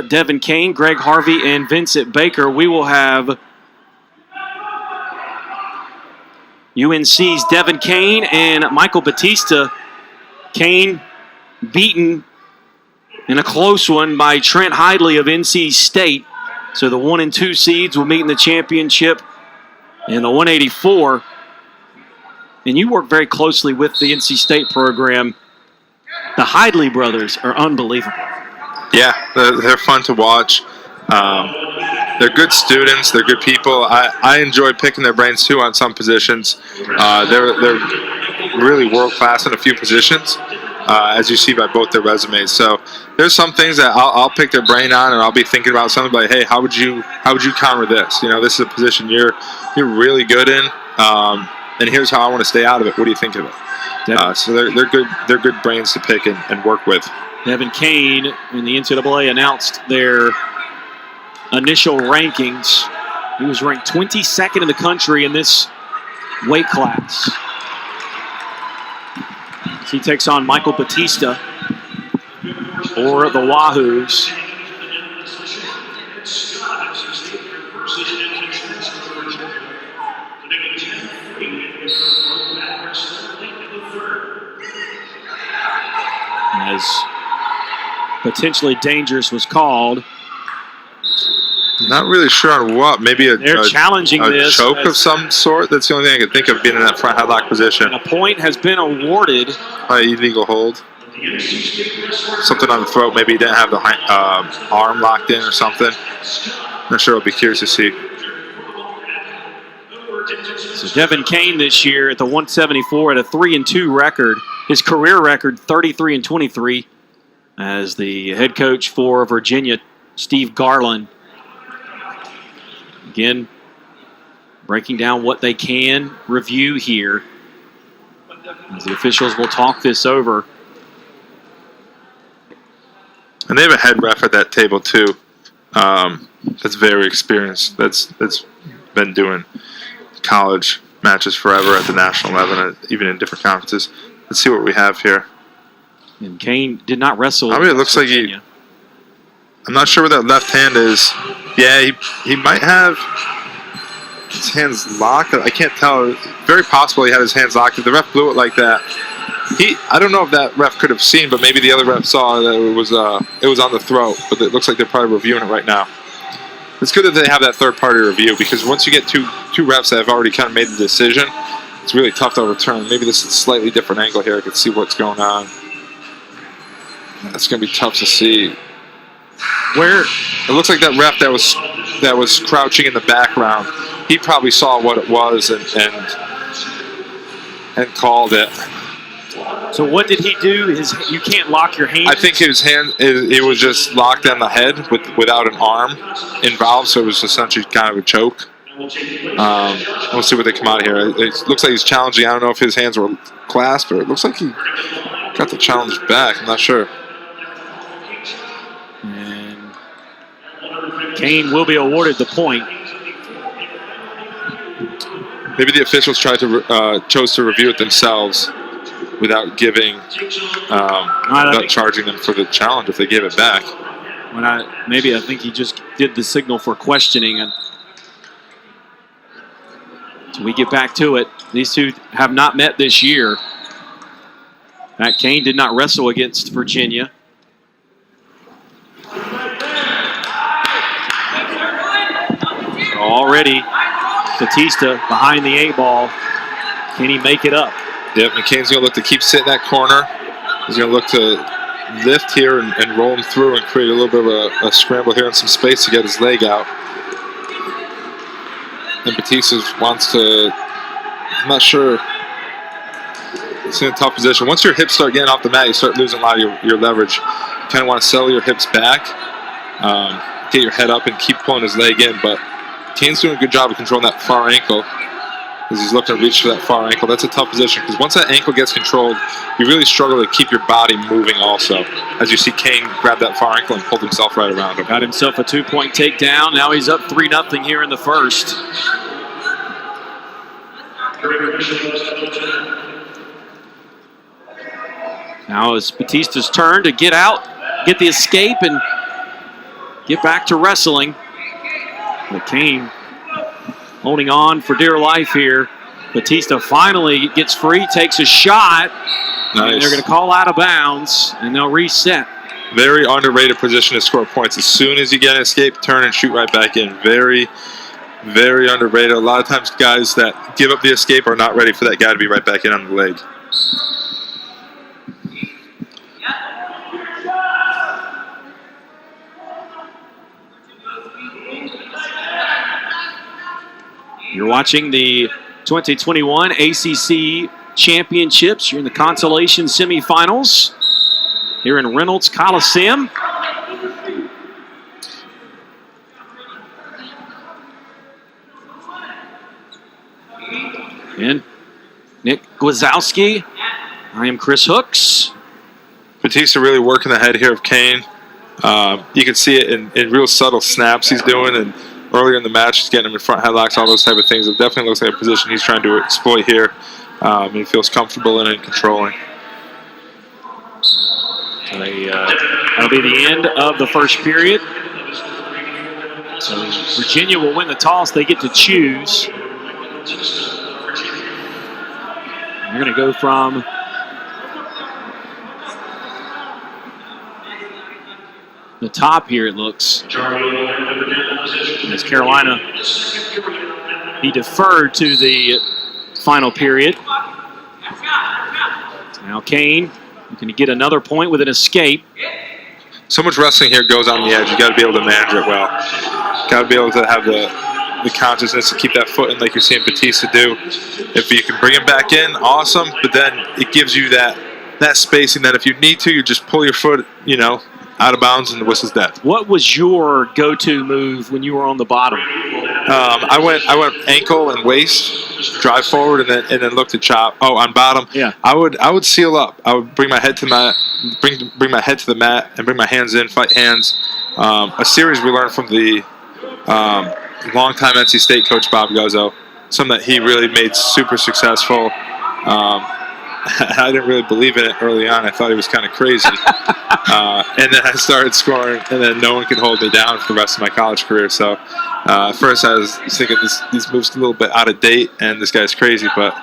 Devin Kane, Greg Harvey, and Vincent Baker. We will have UNC's Devin Kane and Michael Battista. Kane beaten in a close one by Trent Hidley of NC State. So the 1 and 2 seeds will meet in the championship in the 184. And you work very closely with the NC State program. The Hidley brothers are unbelievable. Yeah, they're fun to watch. They're good students. They're good people. I enjoy picking their brains, too, on some positions. They're really world-class in a few positions, as you see by both their resumes. So there's some things that I'll pick their brain on, and I'll be thinking about something like, hey, how would you counter this? You know, this is a position you're really good in, and here's how I want to stay out of it. What do you think of it? So they're good. They're good brains to pick and work with. Devin Kane in the NCAA announced their initial rankings. He was ranked 22nd in the country in this weight class. He takes on Michael Battista for the Wahoos. As potentially dangerous was called. Not really sure on what. Maybe they're challenging this choke of some sort. That's the only thing I could think of, being in that front headlock position. And a point has been awarded. Probably illegal hold. Something on the throat. Maybe he didn't have the arm locked in or something. Not sure. I'll be curious to see. So Devin Kane this year at the 174 at a 3-2 record. His career record 33-23 as the head coach for Virginia, Steve Garland. Again, breaking down what they can review here as the officials will talk this over. And they have a head ref at that table too. That's very experienced. That's been doing college matches forever at the national level, and even in different conferences. Let's see what we have here. And Kane did not wrestle. I mean, it looks Virginia. Like I'm not sure where that left hand is. Yeah, he might have his hands locked. I can't tell. Very possible he had his hands locked. If the ref blew it like that, I don't know if that ref could have seen, but maybe the other ref saw that it was on the throat. But it looks like they're probably reviewing it right now. It's good that they have that third-party review, because once you get two refs that have already kind of made the decision, it's really tough to overturn. Maybe this is a slightly different angle here. I can see what's going on. That's going to be tough to see. Where it looks like that ref that was crouching in the background, he probably saw what it was and called it. So what did he do? You can't lock your hand? I think his hand, it was just locked on the head without an arm involved, so it was essentially kind of a choke. We'll see what they come out of here. It looks like he's challenging. I don't know if his hands were clasped, or it looks like he got the challenge back. I'm not sure. And Kane will be awarded the point. Maybe the officials chose to review it themselves without giving, without charging them for the challenge if they gave it back. I think he just did the signal for questioning. And so we get back to it. These two have not met this year. Matt Kane did not wrestle against Virginia. So already, Battista behind the 8-ball. Can he make it up? Yep, McCain's going to look to keep sitting that corner. He's going to look to lift here and roll him through and create a little bit of a scramble here and some space to get his leg out. And Battista wants to, I'm not sure. It's in a tough position. Once your hips start getting off the mat, you start losing a lot of your leverage. You kind of want to settle your hips back, get your head up, and keep pulling his leg in. But Kane's doing a good job of controlling that far ankle as he's looking to reach for that far ankle. That's a tough position, because once that ankle gets controlled, you really struggle to keep your body moving also. As you see Kane grab that far ankle and pulled himself right around him. Got himself a 2-point takedown. Now he's up 3-0 here in the first. Now it's Batista's turn to get out, get the escape, and get back to wrestling. But Kane holding on for dear life here. Battista finally gets free, takes a shot. Nice. And they're going to call out of bounds, and they'll reset. Very underrated position to score points. As soon as you get an escape, turn and shoot right back in. Very, very underrated. A lot of times guys that give up the escape are not ready for that guy to be right back in on the leg. You're watching the 2021 ACC Championships. You're in the consolation semifinals here in Reynolds Coliseum. And Nick Gwazowski. I am Chris Hooks. Battista really working the head here of Kane. You can see it in real subtle snaps he's doing, and earlier in the match he's getting him in front headlocks, all those type of things. It definitely looks like a position he's trying to exploit here. He feels comfortable in it and controlling. So that'll be the end of the first period. So Virginia will win the toss. They get to choose. They're going to go from the top here, it looks. As Carolina, he deferred to the final period. Now Kane going to get another point with an escape. So much wrestling here goes on the edge. You got to be able to manage it well. Got to be able to have the consciousness to keep that foot in, like you're seeing Battista do. If you can bring him back in, awesome. But then it gives you that spacing that if you need to, you just pull your foot, out of bounds and the whistle's dead. What was your go-to move when you were on the bottom? I went ankle and waist, drive forward, and then look to chop. Oh, on bottom. Yeah. I would seal up. I would bring my head to bring my head to the mat and bring my hands in, fight hands. A series we learned from the longtime NC State coach Bob Guzzo. Something that he really made super successful. I didn't really believe in it early on. I thought he was kind of crazy. And then I started scoring, and then no one could hold me down for the rest of my college career. So at first I was thinking these moves are a little bit out of date, and this guy's crazy. But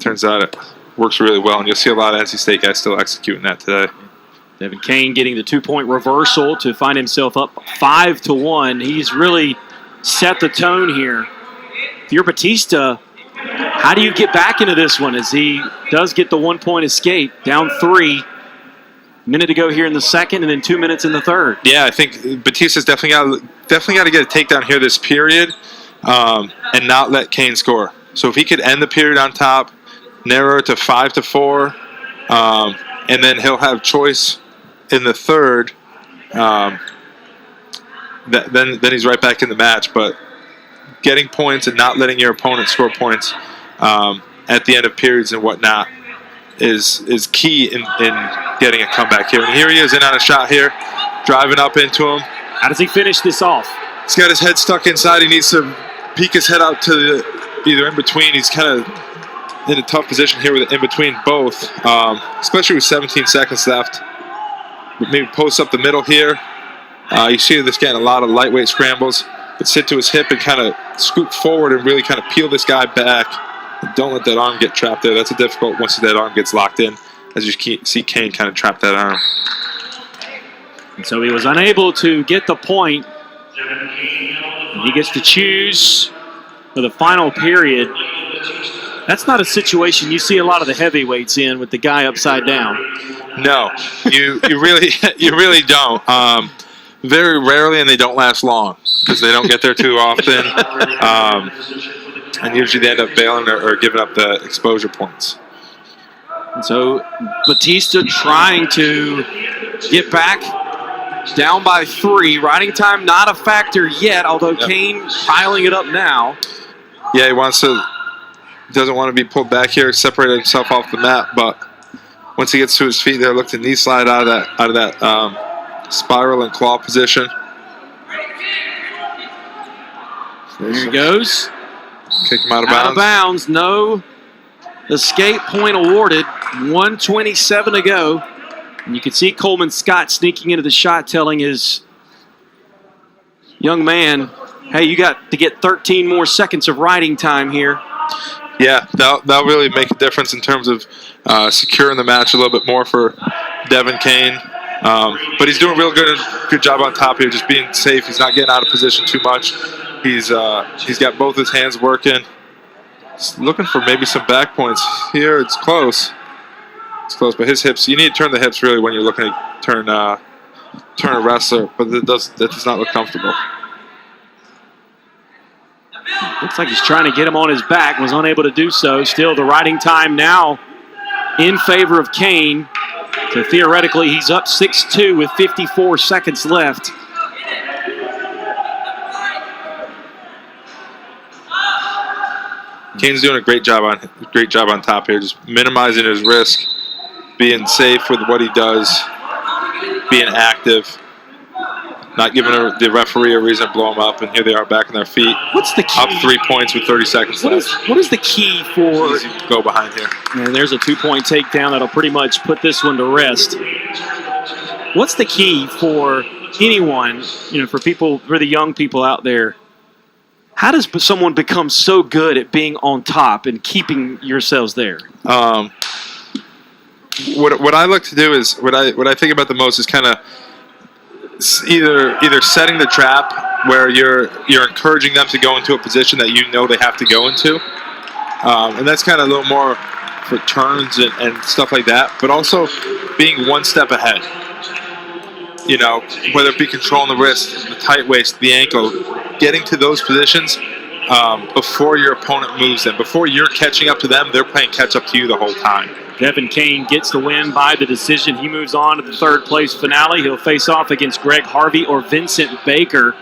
turns out it works really well, and you'll see a lot of NC State guys still executing that today. Devin Kane getting the 2-point reversal to find himself up 5-1. He's really set the tone here. If you're Battista, how do you get back into this one as he does get the 1-point escape, down 3? Minute to go here in the second, and then 2 minutes in the third. Yeah, I think Batista's definitely got to get a takedown here this period, and not let Kane score. So if he could end the period on top, narrow it to 5-4, and then he'll have choice in the third. Then he's right back in the match. But getting points and not letting your opponent score points at the end of periods and whatnot is key in getting a comeback here. And here he is in on a shot here, driving up into him. How does he finish this off? He's got his head stuck inside. He needs to peek his head out to either in between. He's kind of in a tough position here with it in between both, especially with 17 seconds left. Maybe post up the middle here. You see this getting a lot of lightweight scrambles, but sit to his hip and kind of scoop forward and really kind of peel this guy back. Don't let that arm get trapped there. That's a difficult once that arm gets locked in, as you see Kane kind of trap that arm. And so he was unable to get the point. And he gets to choose for the final period. That's not a situation you see a lot of the heavyweights in with the guy upside down. No, you really don't. Very rarely, and they don't last long because they don't get there too often. And usually they end up bailing or giving up the exposure points. And so Battista trying to get back down by 3. Riding time not a factor yet, although Yep. Kane piling it up now. Yeah, he doesn't want to be pulled back here, separate himself off the mat, but once he gets to his feet there, look to knee slide out of that spiral and claw position. There he goes. Kick him out of Out of bounds. bounds. No escape point awarded. 1:27 to go. And you can see Coleman Scott sneaking into the shot, telling his young man, hey, you got to get 13 more seconds of riding time here. Yeah, that'll really make a difference in terms of securing the match a little bit more for Devin Kane. But he's doing a real good job on top here, just being safe. He's not getting out of position too much. He's got both his hands working. He's looking for maybe some back points here. It's close. It's close, but his hips, you need to turn the hips really when you're looking to turn a wrestler, but that does not look comfortable. Looks like he's trying to get him on his back, was unable to do so. Still, the riding time now in favor of Kane. So theoretically, he's up 6-2 with 54 seconds left. Kane's doing a great job on top here, just minimizing his risk, being safe with what he does, being active. Not giving the referee a reason to blow him up, and here they are back on their feet. What's the key? Up 3 points with 30 seconds left. What is the key for... Easy go behind here. And there's a 2-point takedown that'll pretty much put this one to rest. What's the key for anyone, for the young people out there? How does someone become so good at being on top and keeping yourselves there? What I like to do is, what I think about the most is kind of either setting the trap where you're encouraging them to go into a position that you know they have to go into, and that's kind of a little more for turns and stuff like that, but also being one step ahead. Whether it be controlling the wrist, the tight waist, the ankle, getting to those positions before your opponent moves them. Before you're catching up to them, they're playing catch up to you the whole time. Devin Kane gets the win by the decision. He moves on to the third place finale. He'll face off against Greg Harvey or Vincent Baker.